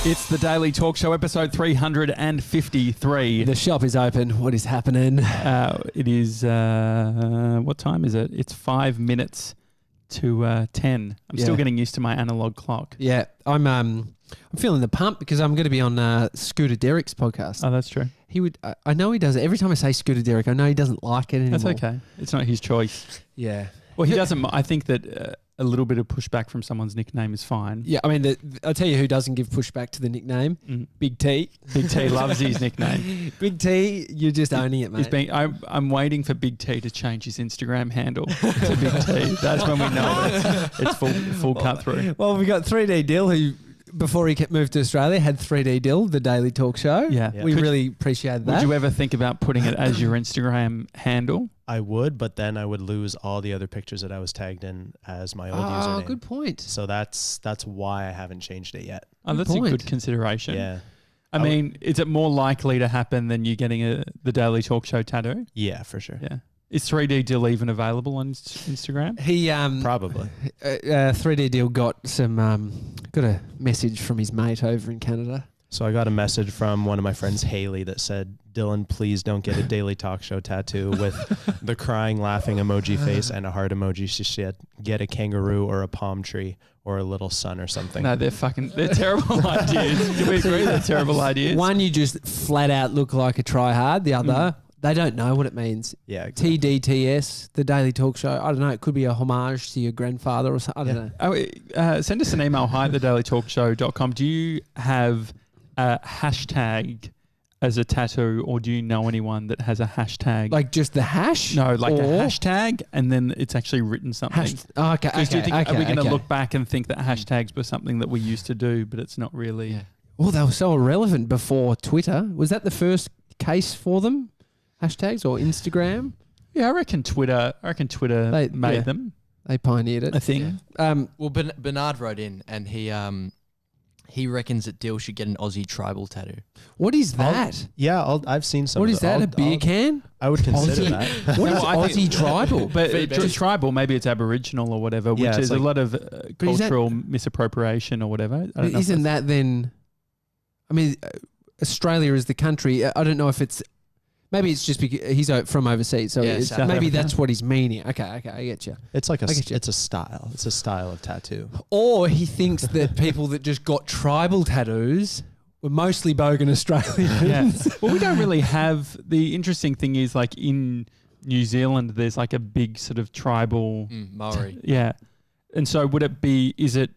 It's the Daily Talk Show, episode 353. The shop is open. What is happening? It is, what time is it? It's 5 minutes to 10. I'm still getting used to my analog clock. Yeah, I'm feeling the pump because I'm going to be on Scooter Derrick's podcast. Oh, that's true. He would. I know he does it. Every time I say Scooter Derrick, I know he doesn't like it anymore. That's okay. It's not his choice. Yeah. Well, he doesn't. I think that a little bit of pushback from someone's nickname is fine. Yeah, I mean, I'll tell you who doesn't give pushback to the nickname. Big T. Big T loves his nickname. Big T, you're just owning it, mate. I'm waiting for Big T to change his Instagram handle to Big T. That's when we know it's full cut through. Well, we got 3D Dill, who before he moved to Australia had 3D Dill, the Daily Talk Show. Yeah. We really appreciate that. Would you ever think about putting it as your Instagram handle? I would, but then I would lose all the other pictures that I was tagged in as my old username. Oh, good point. So that's why I haven't changed it yet. Oh, that's a good consideration. Yeah. I mean, is it more likely to happen than you getting the Daily Talk Show tattoo? Yeah, for sure. Yeah. Is 3D Dill even available on Instagram? He probably. 3D Dill got a message from his mate over in Canada. So I got a message from one of my friends, Haley, that said, "Dylan, please don't get a Daily Talk Show tattoo with the crying, laughing emoji face and a heart emoji. She said, get a kangaroo or a palm tree or a little sun or something." No, they're terrible ideas. Do we agree they're terrible ideas? One, you just flat out look like a tryhard. The other, they don't know what it means. Yeah, exactly. TDTS, the Daily Talk Show. I don't know. It could be a homage to your grandfather or something. I don't know. Send us an email, hi@thedailytalkshow.com. Do you have a hashtag as a tattoo, or do you know anyone that has a hashtag? Like just the hash? No, like a hashtag, and then it's actually written something. Okay. Do you think, are we going to look back and think that hashtags were something that we used to do, but it's not really? Yeah. Well, they were so irrelevant before Twitter. Was that the first case for them? Hashtags or Instagram? Yeah, I reckon Twitter made them. They pioneered it. I think. Yeah. Well, Bernard wrote in and he reckons that Dill should get an Aussie tribal tattoo. What is that? I've seen some. What is that? A beer can? I would consider that. What is Aussie tribal? But tribal, maybe it's Aboriginal or whatever, which is a lot of cultural misappropriation or whatever. I don't know. Isn't that then? I mean, Australia is the country. I don't know if it's. Maybe it's just because he's from overseas, so maybe that's what he's meaning. Okay, I get you. It's like it's a style. It's a style of tattoo. Or he thinks that people that just got tribal tattoos were mostly bogan Australians. Yeah. Well, we don't really have. The interesting thing is, like in New Zealand, there's like a big sort of tribal Maori. Yeah, and so is it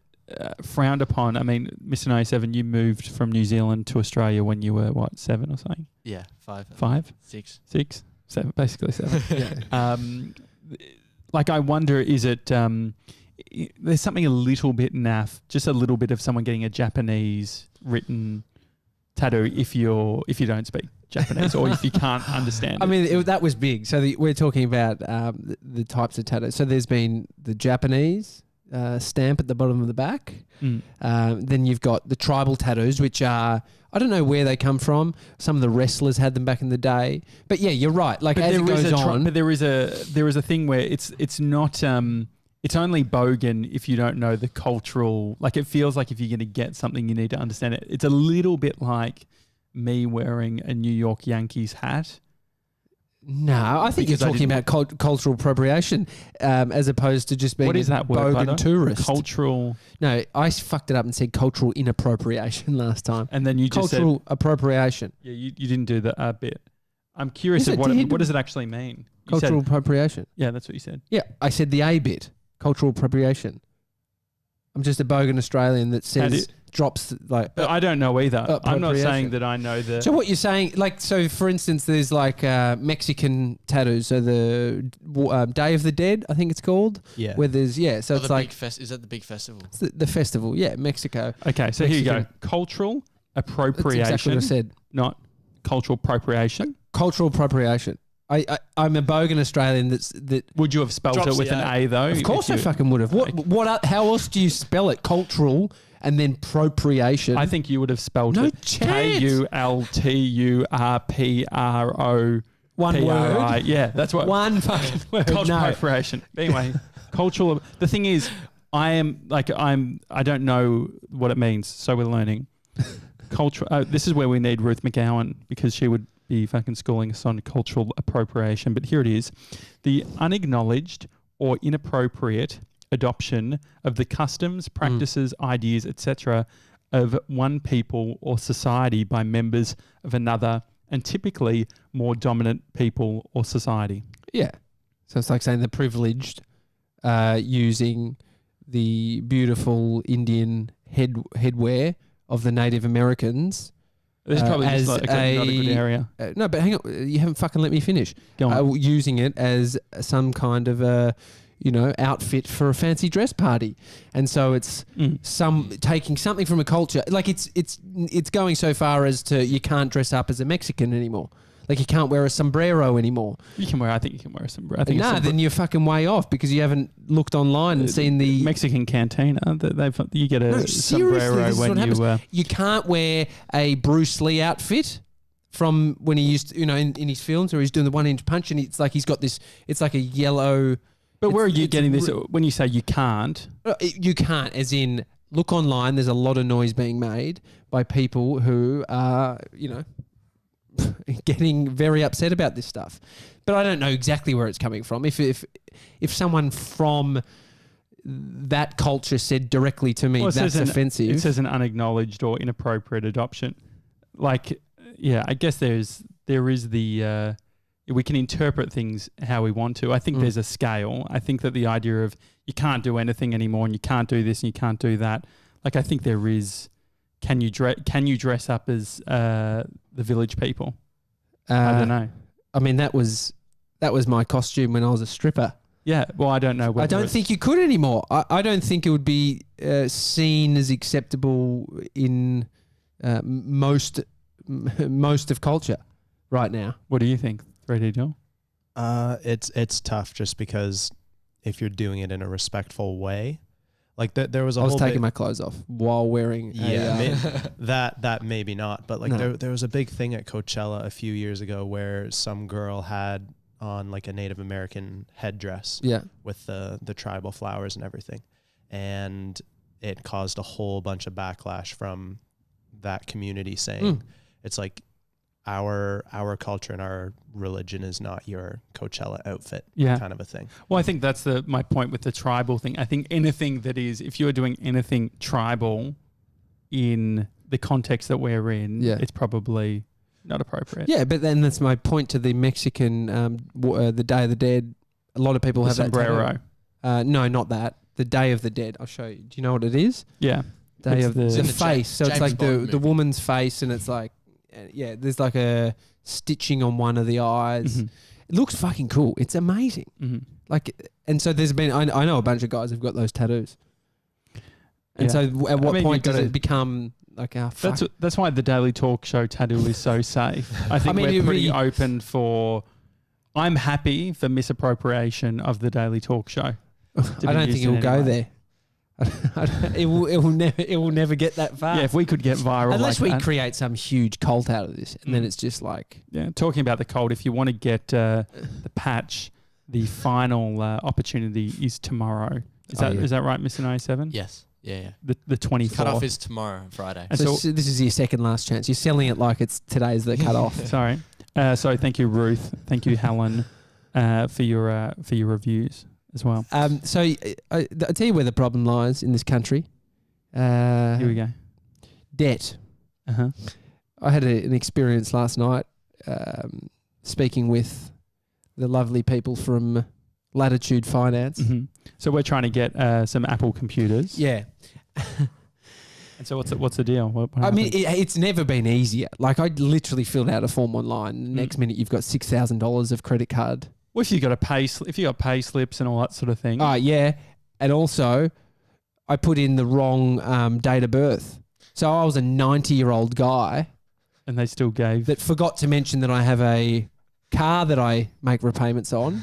frowned upon? I mean, Mr. 97, you moved from New Zealand to Australia when you were, 7 or something? Yeah, 5. 5? 6. 6? 7, basically 7. Yeah. Like, I wonder, is it, there's something a little bit naff, just a little bit of someone getting a Japanese written tattoo if you don't speak Japanese or if you can't understand I mean, that was big. So we're talking about the types of tattoos. So there's been the Japanese stamp at the bottom of the back. Then you've got the tribal tattoos, which are, I don't know where they come from. Some of the wrestlers had them back in the day. But yeah, you're right. Like, as it goes on. But there is a thing where it's not it's only bogan if you don't know the cultural, like it feels like if you're going to get something you need to understand it. It's a little bit like me wearing a New York Yankees hat. No, I think you're talking about cultural appropriation as opposed to just being what is that word, bogan tourist. Cultural. No, I fucked it up and said cultural inappropriation last time. And then you just said cultural appropriation. Yeah, you didn't do that bit. I'm curious of what does it actually mean? Cultural appropriation. Yeah, that's what you said. Yeah, I said the A bit. Cultural appropriation. I'm just a bogan Australian that says drops like. I don't know either. I'm not saying that I know the. So what you're saying, like, so for instance, there's like Mexican tattoos. So the Day of the Dead, I think it's called. Yeah. Where there's so it's like is that the big festival? It's the festival, Mexico. Okay, so here you go. Cultural appropriation. That's exactly what I said. Not cultural appropriation. Cultural appropriation. I'm a bogan Australian that. Would you have spelled it with an A though? Of course I fucking would have. How else do you spell it? Cultural and then appropriation. I think you would have spelled it KULTURPRO. One word. Yeah, that's what. One fucking word. Cultural appropriation. Anyway, cultural. The thing is, I don't know what it means, so we're learning. cultural. This is where we need Ruth McGowan because she would be fucking schooling us on cultural appropriation. But here it is: the unacknowledged or inappropriate adoption of the customs, practices, ideas, etc., of one people or society by members of another, and typically more dominant people or society. Yeah. So it's like saying the privileged using the beautiful Indian headwear of the Native Americans. This is probably just not a good area. No, but hang on. You haven't fucking let me finish. Go on. Using it as some kind of a, outfit for a fancy dress party. And so it's taking something from a culture. Like it's going so far as to you can't dress up as a Mexican anymore. Like you can't wear a sombrero anymore. I think you can wear a sombrero. Then you're fucking way off because you haven't looked online and seen the Mexican cantina. You get a sombrero when you can't wear a Bruce Lee outfit from when he used to, in his films where he's doing the 1-inch punch and it's like he's got this. It's like a yellow. But where are you getting this? When you say you can't, you can't. As in, look online. There's a lot of noise being made by people who are, getting very upset about this stuff. But I don't know exactly where it's coming from. If someone from that culture said directly to me that's offensive. It says an unacknowledged or inappropriate adoption. Like, yeah, I guess there is the we can interpret things how we want to. I think there's a scale. I think that the idea of you can't do anything anymore and you can't do this and you can't do that. Like I think there is. Can you dress up as the village people? I don't know. I mean, that was my costume when I was a stripper. Yeah, well, I don't know. I don't think you could anymore. I don't think it would be seen as acceptable in most of culture right now. What do you think, 3D Dill? It's tough just because if you're doing it in a respectful way. Like there was a I was taking my clothes off while wearing that maybe not, but there was a big thing at Coachella a few years ago where some girl had on like a Native American headdress with the tribal flowers and everything, and it caused a whole bunch of backlash from that community saying it's like our culture and our religion is not your Coachella outfit, kind of a thing. Well, I think that's my point with the tribal thing. I think anything that is, if you're doing anything tribal in the context that we're in, it's probably not appropriate. Yeah, but then that's my point to the Mexican, the Day of the Dead. A lot of people have sombrero. No, not that. The Day of the Dead. I'll show you. Do you know what it is? Yeah. Day of the face. So it's like the movie. woman's face and it's like, there's like a stitching on one of the eyes. It looks fucking cool. It's amazing. Like, and so there's been, I know a bunch of guys who've got those tattoos. And so at what point does it become like, fuck? That's why the Daily Talk Show tattoo is so safe. I think we're pretty open for, I'm happy for misappropriation of the Daily Talk Show. I don't think it will go there. It will never get that far. Yeah, if we could get viral, unless we create some huge cult out of this, and then it's just like talking about the cult. If you want to get the patch, the final opportunity is tomorrow. Is that right, Mr. 97? Yes. Yeah. The 24th. Cut off is tomorrow, Friday. So this is your second last chance. You're selling it like it's today's the cut off. Sorry. So thank you, Ruth. Thank you, Helen, for your reviews as well. So I'll tell you where the problem lies in this country. Here we go. Debt. Uh-huh. I had an experience last night speaking with the lovely people from Latitude Finance. So we're trying to get some Apple computers. Yeah. And so what's the deal? What I mean, it's never been easier. Like I literally filled out a form online. The next minute you've got $6,000 of credit card. Well, if you got pay slips and all that sort of thing. Oh, yeah. And also, I put in the wrong date of birth. So I was a 90-year-old guy. And they still gave. That forgot to mention that I have a car that I make repayments on.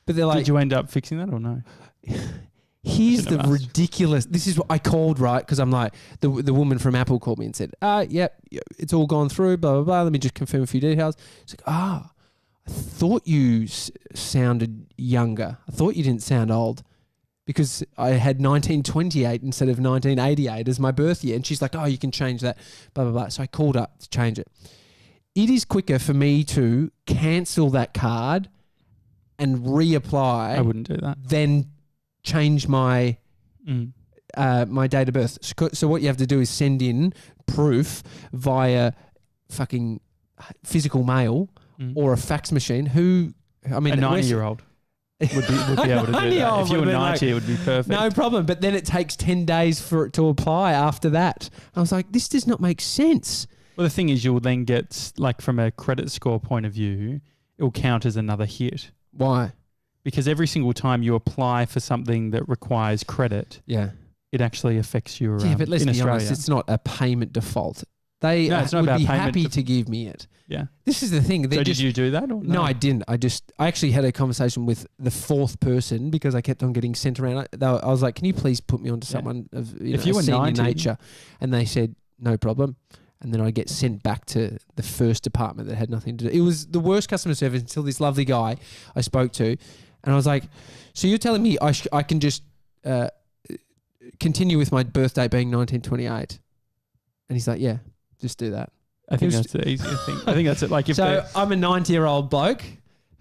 But they're like... Did you end up fixing that or no? Here's the ridiculous... This is what I called, right? Because I'm like... The woman from Apple called me and said, yep, it's all gone through, blah, blah, blah. Let me just confirm a few details. It's like, I thought you sounded younger. I thought you didn't sound old. because I had 1928 instead of 1988 as my birth year. And she's like, oh, you can change that, blah, blah, blah. So I called up to change it. It is quicker for me to cancel that card and reapply. I wouldn't do that. Than change my my date of birth. So what you have to do is send in proof via fucking physical mail or a fax machine. A 90-year-old would be able to do that. If you were 90, it would be perfect. No problem. But then it takes 10 days for it to apply after that. I was like, this does not make sense. Well, the thing is, you'll then get, like, from a credit score point of view, it will count as another hit. Why? Because every single time you apply for something that requires credit, it actually affects your but let's in be Australia. honest, it's not a payment default. They No, it's not would about be payment happy to give me it. Yeah. This is the thing. So did you do that? Or No, I didn't. I actually had a conversation with the fourth person because I kept on getting sent around. I was like, can you please put me onto someone of If you were senior 90, nature? And they said, no problem. And then I get sent back to the first department that had nothing to do. It was the worst customer service until this lovely guy I spoke to. And I was like, so you're telling me I can just continue with my birth date being 1928? And he's like, yeah, just do that. I think that's the easier thing. I think that's it. Like, if so I'm a 90-year-old bloke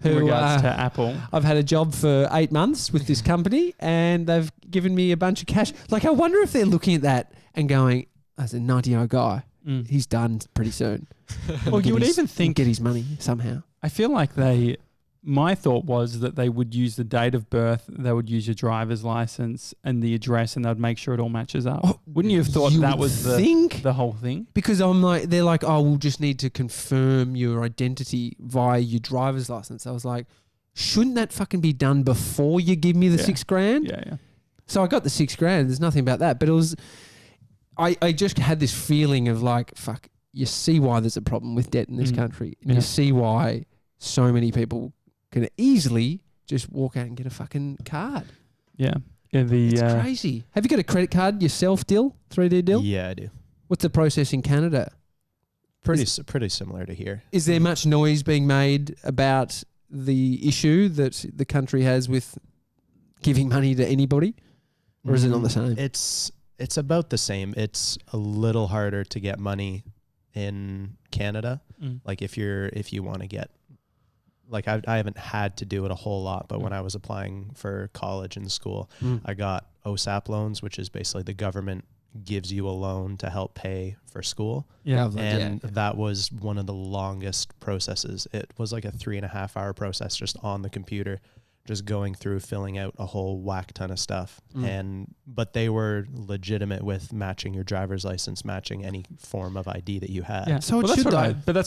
who, in regards to Apple, I've had a job for 8 months with this company and they've given me a bunch of cash. Like, I wonder if they're looking at that and going, as a 90-year-old guy, he's done pretty soon. Well, you would even think get his money somehow. I feel like my thought was that they would use the date of birth, they would use your driver's license and the address, and they'd make sure it all matches up. Oh, wouldn't you have thought that was the whole thing? Because they're like, oh, we'll just need to confirm your identity via your driver's license. I was like, shouldn't that fucking be done before you give me the $6,000? Yeah. So I got the $6,000. There's nothing about that, but it was. I just had this feeling of like, fuck. You see why there's a problem with debt in this country. You see why so many people can easily just walk out and get a fucking card. Yeah. It's crazy. Have you got a credit card yourself, Dill? 3D Dill? Yeah, I do. What's the process in Canada? Pretty similar to here. Is there much noise being made about the issue that the country has with giving money to anybody? Or is it not the same? It's about the same. It's a little harder to get money in Canada. Like if you want to get, like I haven't had to do it a whole lot, but when I was applying for college and school, I got OSAP loans, which is basically the government gives you a loan to help pay for school. Yeah. And that was one of the longest processes. It was like a 3.5 hour process just on the computer, just going through, filling out a whole whack ton of stuff. But they were legitimate with matching your driver's license, matching any form of ID that you had. Yeah. So that's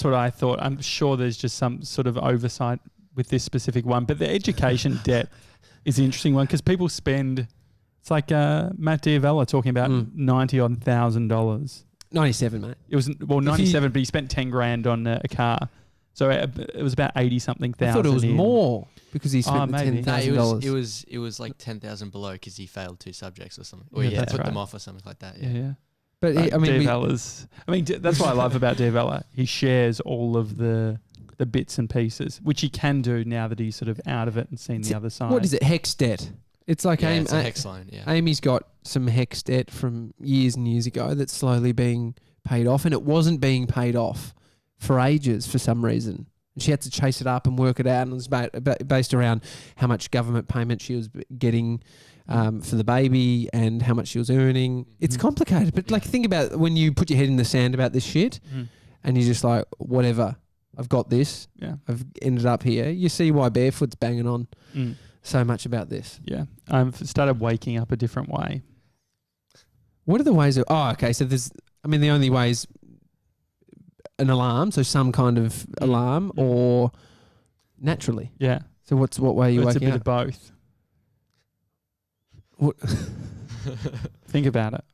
what I thought. I'm sure there's just some sort of oversight with this specific one. But the education debt is the interesting one because people spend, it's like Matt Diavella talking about $90,000. 97, mate. It was 97, but he spent $10,000 on a car. So it was about 80-something thousand. I thought it was more. Because he spent $10,000. It was like 10,000 below because he failed 2 subjects or something. Or he put them off or something like that. Yeah. But that's what I love about Diavella. He shares all of the bits and pieces, which he can do now that he's sort of out of it and seen the other side. What is it? Hex debt. It's like it's a hex loan. Yeah. Amy's got some hex debt from years and years ago that's slowly being paid off, and it wasn't being paid off for ages for some reason. She had to chase it up and work it out, and it was based around how much government payment she was getting for the baby and how much she was earning. It's complicated, but like think about when you put your head in the sand about this shit and you're just like, whatever, I've got this. Yeah. I've ended up here. You see why Barefoot's banging on so much about this. Yeah. I've started waking up a different way. What are the ways of... Oh, okay. So the only way is an alarm, so some kind of alarm, or naturally. Yeah. So what way are you waking up? It's a bit of both. What? Think about it.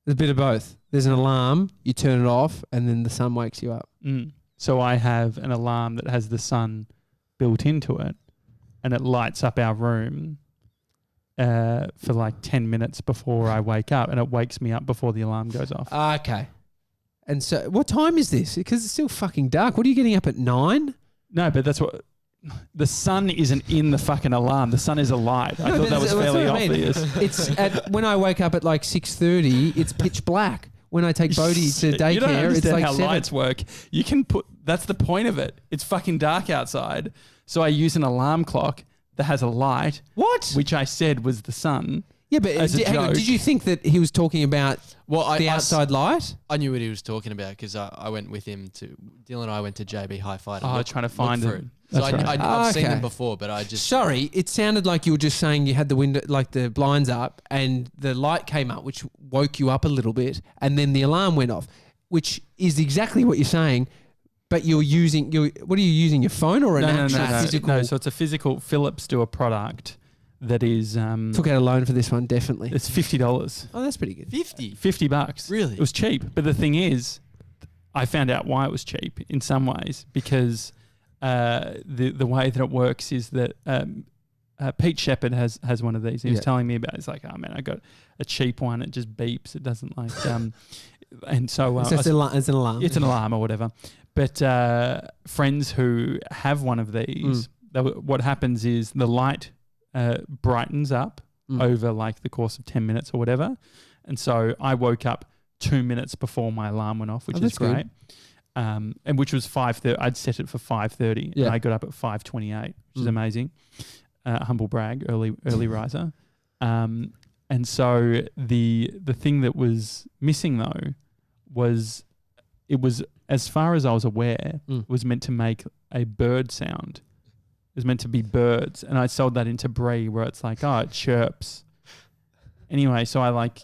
There's a bit of both. There's an alarm, you turn it off, and then the sun wakes you up. So I have an alarm that has the sun built into it, and it lights up our room for like 10 minutes before I wake up, and it wakes me up before the alarm goes off. Okay. And so what time is this? Because it's still fucking dark. What are you getting up at 9? No, but that's what... The sun isn't in the fucking alarm. The sun is a light. I thought that was fairly obvious. It's when I wake up at like 6:30, it's pitch black. When I take Bodhi to daycare, you don't understand it's like how 7. lights work. You can put. That's the point of it. It's fucking dark outside, so I use an alarm clock that has a light. What? Which I said was the sun. Yeah, but hang on, did you think that he was talking about the outside light? I knew what he was talking about because I went with him to Dylan and I went to JB Hi-Fi to trying to find it. it. So That's right. I've seen them before, but I just... Sorry, it sounded like you were just saying you had the window, like the blinds up, and the light came up, which woke you up a little bit, and then the alarm went off, which is exactly what you're saying. But you're using what are you using? Your phone or an actual physical? No, so it's a physical. Philips do a product that is took out a loan for this one, definitely. It's $50. Oh, that's pretty good. $50. Really? It was cheap. But the thing is, I found out why it was cheap in some ways because the way that it works is that Pete Shepherd has one of these. He was telling me about it. He's like, oh man, I got a cheap one. It just beeps. It doesn't like and so it's an alarm. It's an alarm or whatever. But friends who have one of these, what happens is the light brightens up over like the course of 10 minutes or whatever. And so I woke up 2 minutes before my alarm went off, which is great. And which was 5:30. I'd set it for 5:30 and I got up at 5:28, which is amazing. Humble brag, early riser. And so the thing that was missing though was it was, as far as I was aware, was meant to make a bird sound. It was meant to be birds. And I sold that into Brie where it's like, oh, it chirps. Anyway, so I like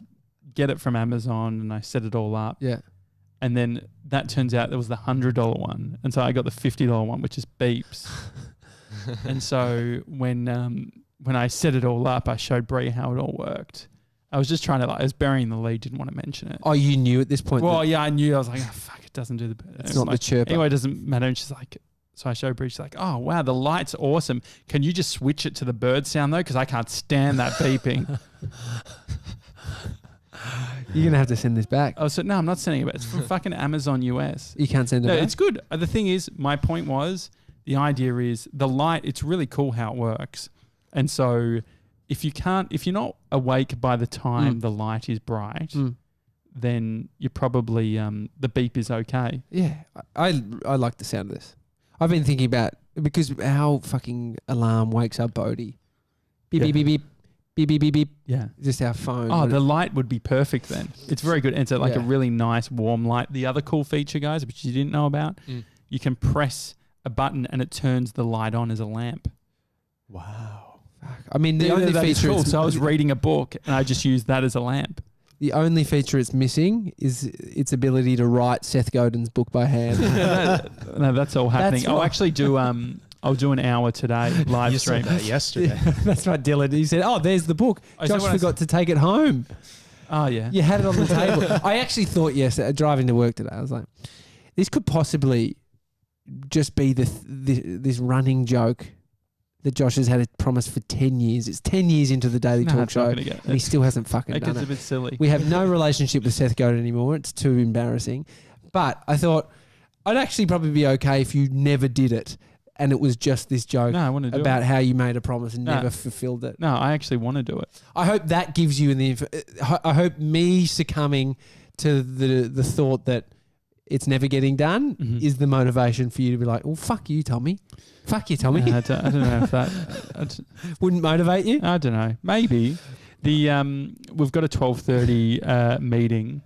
get it from Amazon and I set it all up. Yeah. And then that turns out there was the $100 one. And so I got the $50 one, which is beeps. And so when I set it all up, I showed Brie how it all worked. I was just trying to I was burying the lead, didn't want to mention it. Oh, you knew at this point? Well, yeah, I knew. I was like, oh, fuck, it doesn't do the... It's not the chirper. Anyway, it doesn't matter. And she's like... So I showed Brie, she's like, oh, wow, the light's awesome. Can you just switch it to the bird sound, though? Because I can't stand that beeping. You're going to have to send this back. Oh, so no, I'm not sending it back. It's from fucking Amazon US. You can't send it back? No, it's good. The thing is, my point was, the idea is the light, it's really cool how it works. And so if you're not awake by the time the light is bright, then you're probably, the beep is okay. Yeah, I like the sound of this. I've been thinking about, because our fucking alarm wakes up Bodhi. Beep, beep, beep, beep. Beep, beep, beep, beep. Yeah. Just our phone. Oh, the light would be perfect then. It's very good. And it's like a really nice warm light. The other cool feature, guys, which you didn't know about, you can press a button and it turns the light on as a lamp. Wow. I mean, the only feature... Cool. So I was reading a book and I just used that as a lamp. The only feature it's missing is its ability to write Seth Godin's book by hand. No, that's all happening. I'll actually do... I'll do an hour today live stream. You said that yesterday. That's right, Dylan. He said, "Oh, there's the book. Josh forgot to take it home." Oh yeah, you had it on the table. I actually thought driving to work today, I was like, "This could possibly just be this running joke that Josh has had a promise for 10 years. It's 10 years into the Daily Talk Show, and he still hasn't fucking done it. It's a bit silly. We have no relationship with Seth Godin anymore. It's too embarrassing. But I thought I'd actually probably be okay if you never did it. And it was just this joke about how you made a promise and never fulfilled it. No, I actually want to do it. I hope that gives you I hope me succumbing to the thought that it's never getting done is the motivation for you to be like, well, fuck you, Tommy. Fuck you, Tommy. I don't know if that wouldn't motivate you. I don't know. Maybe we've got a 12:30 meeting,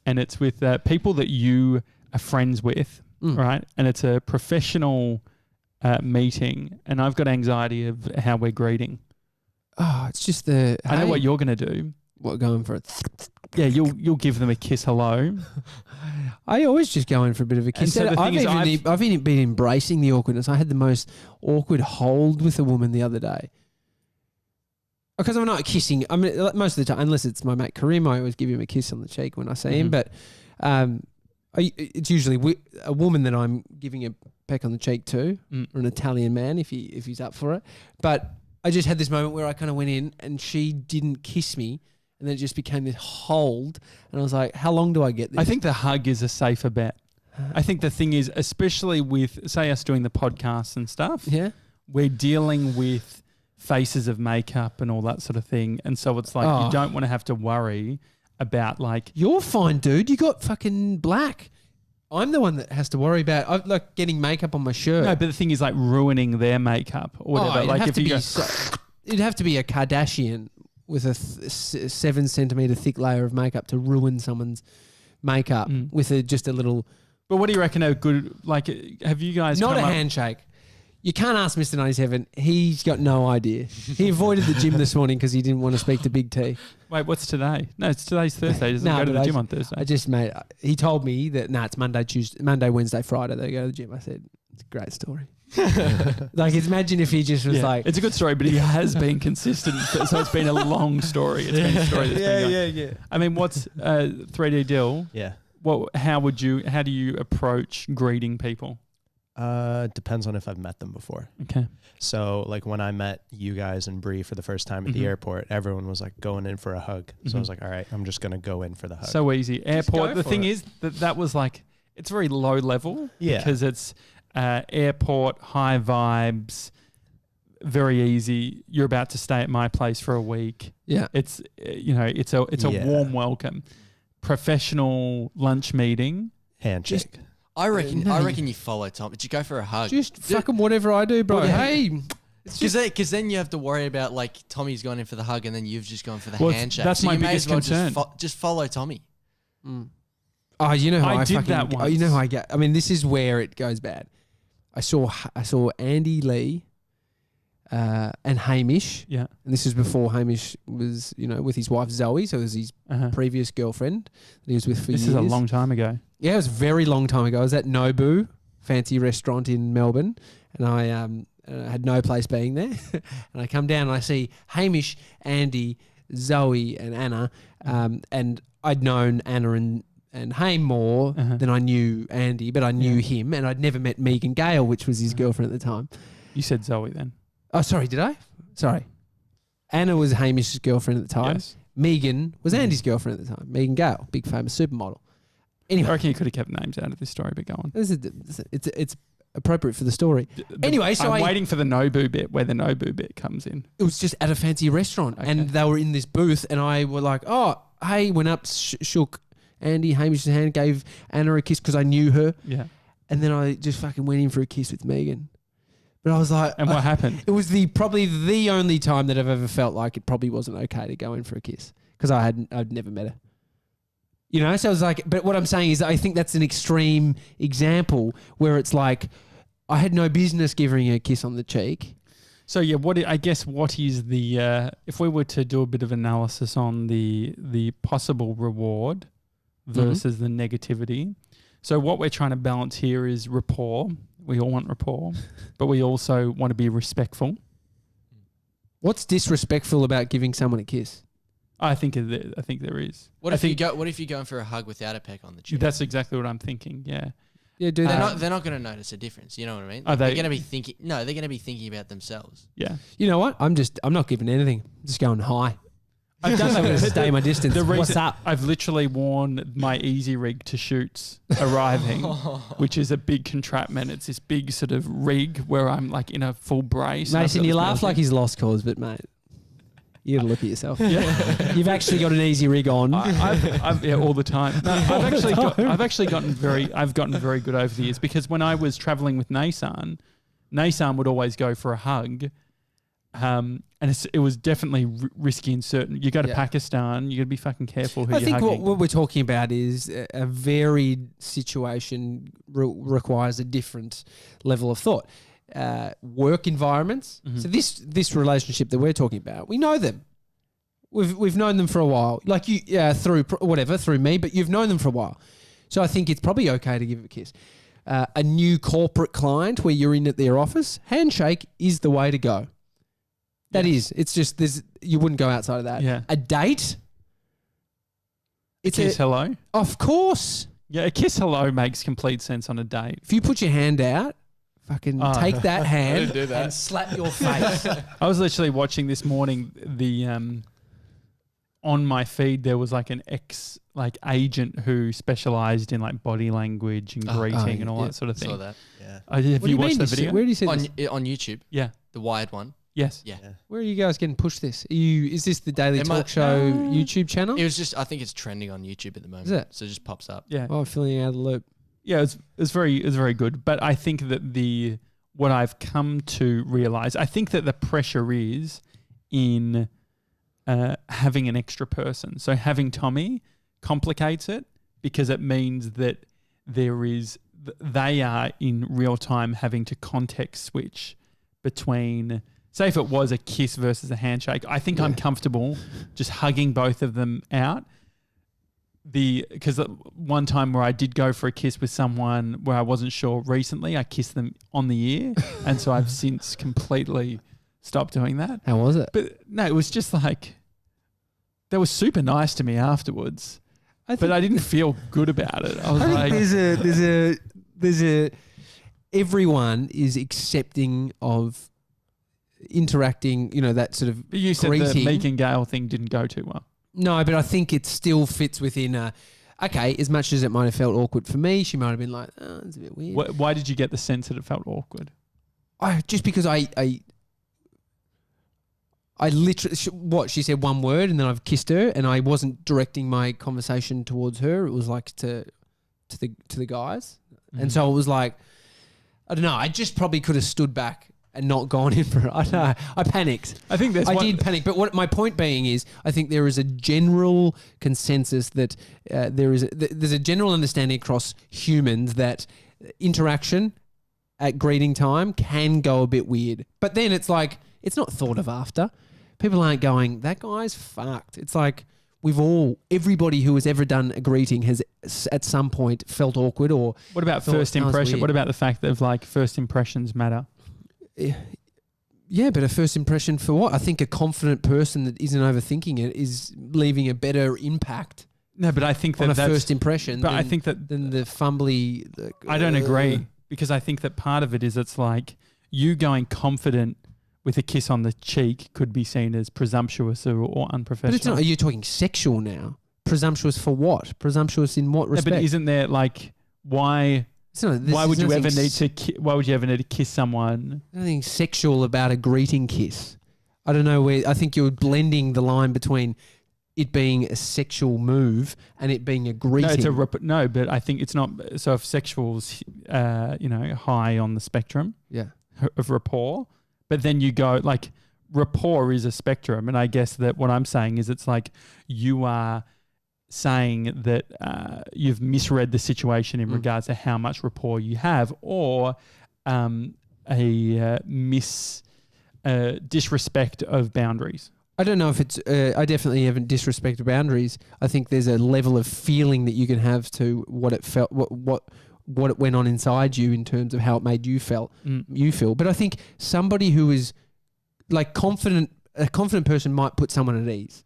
and it's with people that you are friends with, right? And it's a professional meeting, and I've got anxiety of how we're greeting. Oh, it's just I know what you're going to do. What, going for it? Yeah, you'll give them a kiss hello. I always just go in for a bit of a kiss. So I've even been embracing the awkwardness. I had the most awkward hold with a woman the other day. Because I'm not kissing. I mean, most of the time, unless it's my mate Karim, I always give him a kiss on the cheek when I see him. But it's usually a woman that I'm giving a peck on the cheek to, or an Italian man if he's up for it. But I just had this moment where I kind of went in and she didn't kiss me, and then it just became this hold, and I was like, how long do I get this? I think the hug is a safer bet. I think the thing is, especially with, say, us doing the podcasts and stuff, we're dealing with faces of makeup and all that sort of thing. And so it's like you don't want to have to worry about like... You're fine, dude. You got fucking black. I'm the one that has to worry about like getting makeup on my shirt. No, but the thing is like ruining their makeup or whatever. Like if you go... It'd have to be a Kardashian with a 7 centimeter thick layer of makeup to ruin someone's makeup with just a little... But what do you reckon are good... Like, have you guys... Not a handshake. You can't ask Mr. 97. He's got no idea. He avoided the gym this morning because he didn't want to speak to Big T. Wait, what's today? No, today's Thursday. He doesn't go to the gym on Thursday. He told me that, it's Monday, Wednesday, Friday they go to the gym. I said, it's a great story. Like, imagine if he just was like... It's a good story, but he has been consistent. So it's been a long story. It's been a story that's been going. Yeah. I mean, what's 3D Dill? Yeah. How do you approach greeting people? Depends on if I've met them before. Okay. So like when I met you guys and Bree for the first time at the airport, everyone was like going in for a hug. So I was like, all right, I'm just going to go in for the hug. So easy. Airport. The thing is that was like, it's very low level because it's airport, high vibes, very easy. You're about to stay at my place for a week. Yeah. It's, it's a warm welcome. Professional lunch meeting. Handshake. I reckon you follow Tom. Did you go for a hug? Just fucking whatever I do, bro. Hey, because then you have to worry about like Tommy's gone in for the hug and then you've just gone for the handshake. That's my biggest concern. Just follow Tommy. Oh, you know how I did that once. You know how I get. I mean, this is where it goes bad. I saw Andy Lee and Hamish. Yeah. And this was before Hamish was, with his wife Zoe. So it was his previous girlfriend that he was with for years. This is a long time ago. Yeah, it was a very long time ago. I was at Nobu, fancy restaurant in Melbourne, and I had no place being there. And I come down and I see Hamish, Andy, Zoe, and Anna. And I'd known Anna and Haim more than I knew Andy, but I knew him, and I'd never met Megan Gale, which was his girlfriend at the time. You said Zoe then. Oh, sorry, did I? Sorry. Anna was Hamish's girlfriend at the time. Yes. Megan was Andy's girlfriend at the time. Megan Gale, big famous supermodel. Anyway, I reckon you could have kept names out of this story, but go on. It's appropriate for the story. Anyway, so I'm waiting for the Nobu bit, where the Nobu bit comes in. It was just at a fancy restaurant, and they were in this booth, and I were like, "Oh, hey," went up, shook Andy Hamish's hand, gave Anna a kiss because I knew her. Yeah, and then I just fucking went in for a kiss with Megan. But I was like, and what happened? It was probably the only time that I've ever felt like it probably wasn't okay to go in for a kiss because I'd never met her. So I was like, but what I'm saying is I think that's an extreme example where it's like I had no business giving her a kiss on the cheek. So yeah, what is the if we were to do a bit of analysis on the possible reward versus the negativity. So what we're trying to balance here is rapport. We all want rapport, but we also want to be respectful. What's disrespectful about giving someone a kiss? I think there is. What if you're going for a hug without a peck on the cheek? That's exactly what I'm thinking. Yeah. Yeah, do that. They're not going to notice a difference. You know what I mean? Are they're going to be thinking. No, they're going to be thinking about themselves. Yeah. You know what? I'm not giving anything. I'm just going high. I've done that to stay my distance. What's up? I've literally worn my easy rig to shoots arriving, which is a big contraption. It's this big sort of rig where I'm like in a full brace. Mason, you laugh like he's lost cause, but mate, you got to look at yourself. Yeah. You've actually got an easy rig on. I've all the time. No, I've gotten very good over the years because when I was traveling with Nasan would always go for a hug. And it was definitely risky and certain. You go to Pakistan, you got to be fucking careful who you're hugging. I think what we're talking about is a varied situation requires a different level of thought. Work environments. Mm-hmm. So this relationship that we're talking about, we know them. We've known them for a while. Like you, through me, but you've known them for a while. So I think it's probably okay to give a kiss. A new corporate client where you're in at their office, handshake is the way to go. That is. It's just you wouldn't go outside of that. Yeah. A date. It's kiss hello. Of course. Yeah, a kiss hello makes complete sense on a date. If you put your hand out, fucking take that hand and slap your face. I was literally watching this morning on my feed there was like an agent who specialized in like body language and greeting and all that sort of thing. Saw that. Yeah. Have you watched the video? Where do you see On this? YouTube? Yeah. The Wired one? Yes. Yeah. Where are you guys getting pushed this? Is this the Daily It Talk might- Show YouTube channel? It was just, I think it's trending on YouTube at the moment. Is it? So it just pops up. Yeah. Oh, I'm feeling out of the loop. Yeah, it was very good. But I think that what I've come to realize, I think that the pressure is in having an extra person. So having Tommy complicates it because it means that they are in real time having to context switch between, say if it was a kiss versus a handshake, I think I'm comfortable just hugging both of them out. Because one time where I did go for a kiss with someone where I wasn't sure recently, I kissed them on the ear. And so I've since completely stopped doing that. How was it? But no, it was just like, they were super nice to me afterwards. But I didn't feel good about it. I was like, there's a everyone is accepting of interacting, that sort of but you said greeting. the Meek and Gale thing didn't go too well. No, but I think it still fits within okay, as much as it might have felt awkward for me, she might have been like, oh, it's a bit weird. Why did you get the sense that it felt awkward? Just because I literally, she said one word and then I've kissed her and I wasn't directing my conversation towards her. It was like to the guys. Mm. And so it was like, I don't know, I just probably could have stood back and not gone in for it. I don't know. I panicked. I think I did panic. But what my point being is, I think there is a general consensus that there's a general understanding across humans that interaction at greeting time can go a bit weird. But then it's like, it's not thought of after. People aren't going, that guy's fucked. It's like everybody who has ever done a greeting has at some point felt awkward or... What about thought, first "That was impression? weird." What about the fact that like first impressions matter? Yeah, but a first impression for what? I think a confident person that isn't overthinking it is leaving a better impact. No, but I think on that a first impression. But I think that than the fumbly. I don't agree because I think that part of it is it's like you going confident with a kiss on the cheek could be seen as presumptuous or unprofessional. But it's not. Are you talking sexual now? Presumptuous for what? Presumptuous in what respect? Yeah, but isn't there like why? Why would you ever need to kiss someone? Nothing sexual about a greeting kiss. I don't know where. I think you're blending the line between it being a sexual move and it being a greeting. No, but I think it's not. So if sexual's, high on the spectrum, of rapport, but then you go like rapport is a spectrum, and I guess that what I'm saying is it's like you are saying that you've misread the situation in regards to how much rapport you have, or disrespect of boundaries. I don't know if it's. I definitely haven't disrespected boundaries. I think there's a level of feeling that you can have to what it felt, what it went on inside you in terms of how it made you feel. But I think somebody who is like confident, a confident person might put someone at ease.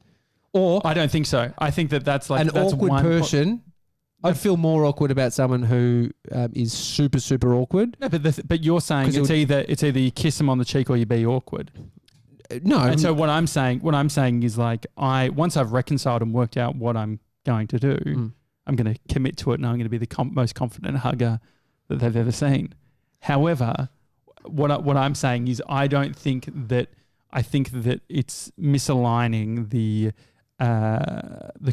Or I don't think so. I think that's like that's awkward one person. I'd feel more awkward about someone who is super, super awkward. No, but you're saying it's either you kiss them on the cheek or you be awkward. No. And so what I'm saying is like once I've reconciled and worked out what I'm going to do, I'm going to commit to it and I'm going to be the most confident hugger that they've ever seen. However, what I'm saying is I think that it's misaligning the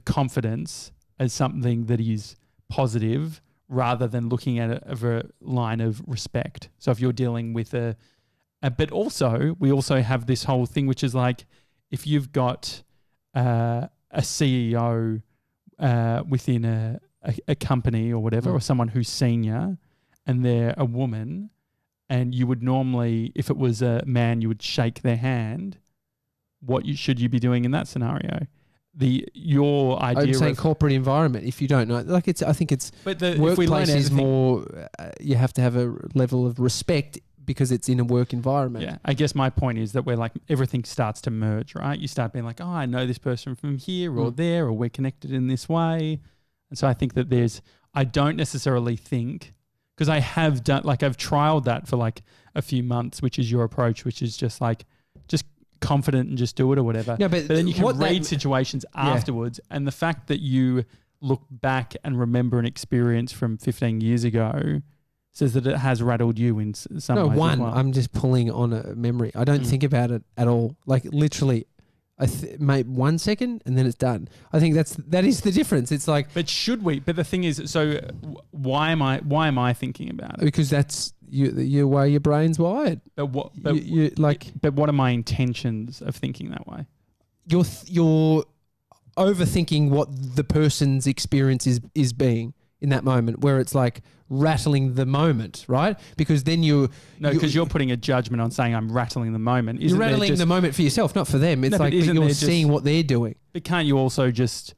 confidence as something that is positive rather than looking at it of a line of respect. So if you're dealing with but also we also have this whole thing which is like if you've got a CEO within a company or whatever, or someone who's senior and they're a woman, and you would normally, if it was a man, you would shake their hand. Should you be doing in that scenario? Your idea. I'd say corporate environment. If you don't know, like I think it's. But workplace is more. You have to have a level of respect because it's in a work environment. Yeah, I guess my point is that we're like everything starts to merge, right? You start being like, oh, I know this person from here or there, or we're connected in this way, and so I think that I don't necessarily think. Because I have done, like I've trialed that for like a few months, which is your approach, which is just like, just confident and just do it or whatever. No, but then you can what read that- situations afterwards, and the fact that you look back and remember an experience from 15 years ago says that it has rattled you in some No, ways as one, well. I'm just pulling on a memory. I don't think about it at all. Like literally, mate, 1 second and then it's done. I think that is the difference. It's like, But should we? But the thing is, so why am I thinking about it? because that's you way your brain's wired. But what? But, You like but what are my intentions of thinking that way? you're overthinking what the person's experience is being in that moment, where it's like rattling the moment, right? Because then because you're putting a judgment on saying I'm rattling the moment. you're rattling the moment for yourself, not for them. It's No, but like isn't you're there just- seeing what they're doing. But can't you also just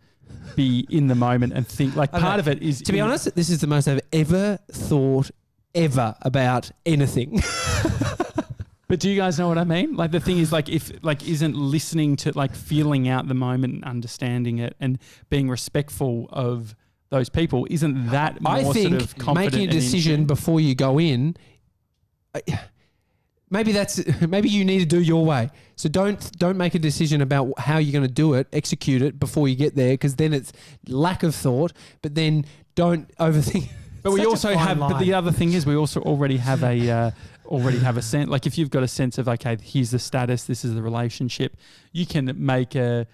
be in the moment and think? Like Okay. part of it is To be honest, this is the most I've ever thought about anything. But do you guys know what I mean? Like the thing is, like if isn't listening to like feeling out the moment and understanding it and being respectful of those people, isn't that more I think sort of confident making a and decision in tune? before you go in, maybe you need to do your way. So don't make a decision about how you're going to do it, execute it before you get there, because then it's lack of thought. But then don't overthink. But we Such a also fine have. But line. the other thing is, we also already have a sense. Like if you've got a sense of, okay, here's the status, this is the relationship, you can make a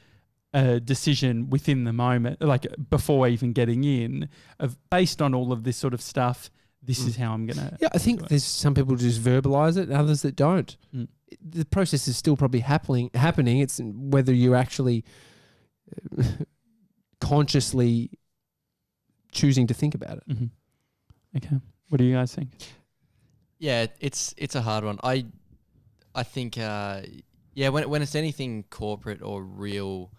decision within the moment, like before even getting in, of based on all of this sort of stuff. This is how I'm gonna. Yeah, I think there's some people just verbalize it, and others that don't. The process is still probably happening. It's whether you're actually consciously choosing to think about it. Mm-hmm. Okay, what do you guys think? Yeah, it's a hard one. I think when it's anything corporate or real,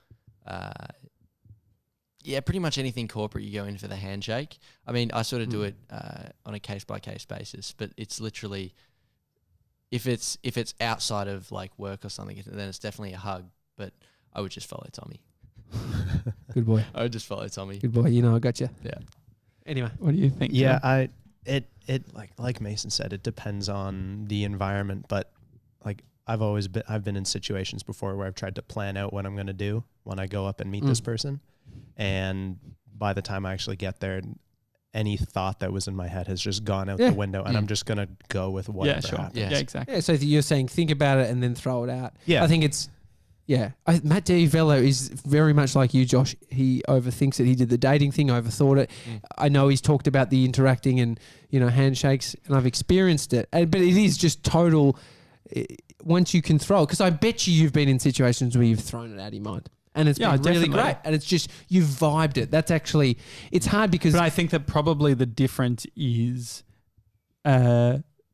pretty much anything corporate, you go in for the handshake. I mean, I sort of do it on a case by case basis, but it's literally if it's outside of like work or something, then it's definitely a hug. But I would just follow Tommy. Good boy. I would just follow Tommy. Good boy. You know, I got you. Yeah. Anyway, What do you think? Yeah, John? it like Mason said, it depends on the environment, but like I've been in situations before where I've tried to plan out what I'm going to do when I go up and meet this person, and by the time I actually get there, any thought that was in my head has just gone out the window, and I'm just going to go with whatever happens. Yeah. Yeah, exactly. yeah. So you're saying think about it and then throw it out. Yeah. I think it's. Yeah, Matt D'Avello is very much like you, Josh. He overthinks it. He did the dating thing, overthought it. I know he's talked about the interacting and handshakes, and I've experienced it. But it is just total. Once you can throw, because I bet you've been in situations where you've thrown it out of your mind, and it's been really definitely. great, and it's just you've vibed it. That's actually it's hard because. But I think that probably the difference is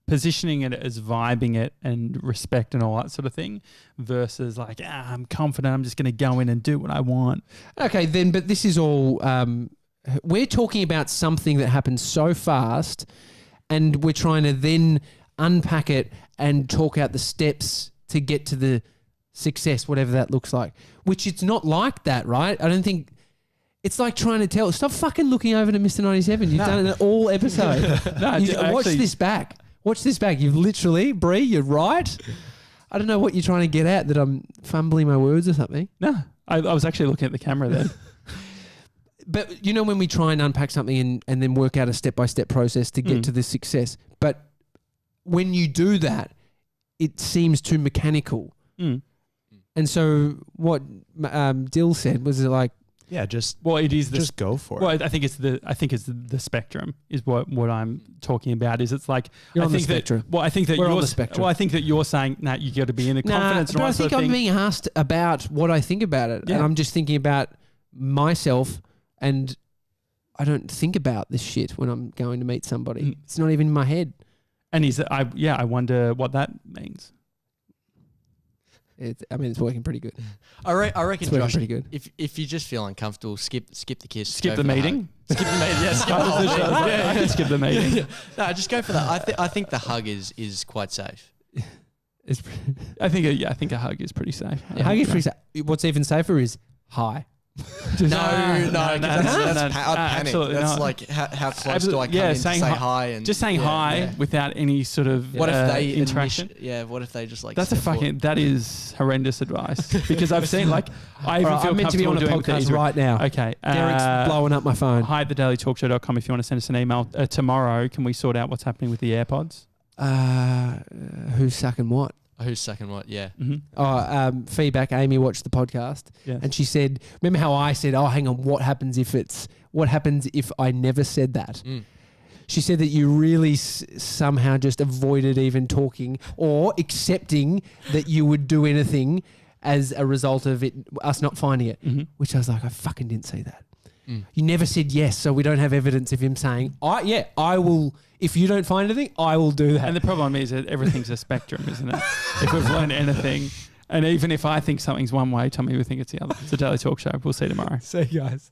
positioning it as vibing it and respect and all that sort of thing versus like, I'm confident, I'm just going to go in and do what I want. Okay, then, but this is all. We're talking about something that happens so fast, and we're trying to then unpack it and talk out the steps to get to the success, whatever that looks like. Which it's not like that, right? I don't think. It's like trying to tell. Stop fucking looking over to Mr. 97. You've done it all episode. Watch this back. Watch this back. You've literally, Bree, you're right. I don't know what you're trying to get at, that I'm fumbling my words or something. No, I was actually looking at the camera then. But when we try and unpack something and then work out a step-by-step process to get to the success. But when you do that, it seems too mechanical. And so what Dill said was like, Yeah, just it is just go for it. Well, I think it's the spectrum is what I'm talking about. Is it's like You're I on the think spectrum. That, well, I think that We're you're on the spectrum. Well, I think that you're saying you got to be in the confidence. But I think I'm being asked about what I think about it, Yeah. and I'm just thinking about myself, and I don't think about this shit when I'm going to meet somebody. It's not even in my head. And I wonder what that means. It's working pretty good. I reckon, It's working Josh, pretty good. if you just feel uncomfortable, skip the kiss. Skip go the for meeting. hug. Skip the meeting. Yeah, skip the whole thing. I can skip the meeting. No, just go for that. I think the hug is quite safe. I think a hug is pretty safe. Hug is pretty safe. What's even safer is hi. No, that's I'd panic. absolutely That's not. like how close Absolutely, do I come yeah, in to saying say hi- hi and just saying hi without any sort of What if they interaction? what if they just like? That's that is horrendous advice because I've seen like I even Alright, feel I'm meant to be on a comfortable doing it with podcast easier- right now. Okay, Derek's blowing up my phone. Hi at thedailytalkshow.com if you want to send us an email tomorrow. Can we sort out what's happening with the AirPods? Who's sucking what? Who's second? What? Yeah. Mm-hmm. Feedback. Amy watched the podcast, and she said, "Remember how I said, oh, hang on, what happens if I never said that?" Mm. She said that you really somehow just avoided even talking or accepting that you would do anything as a result of us not finding it. Mm-hmm. Which I was like, I fucking didn't say that. Mm. You never said yes, so we don't have evidence of him saying, I will. If you don't find anything, I will do that. And the problem is that everything's a spectrum, isn't it? If we've learned anything, and even if I think something's one way, Tommy would think it's the other. It's a Daily Talk Show. We'll see you tomorrow. See you guys.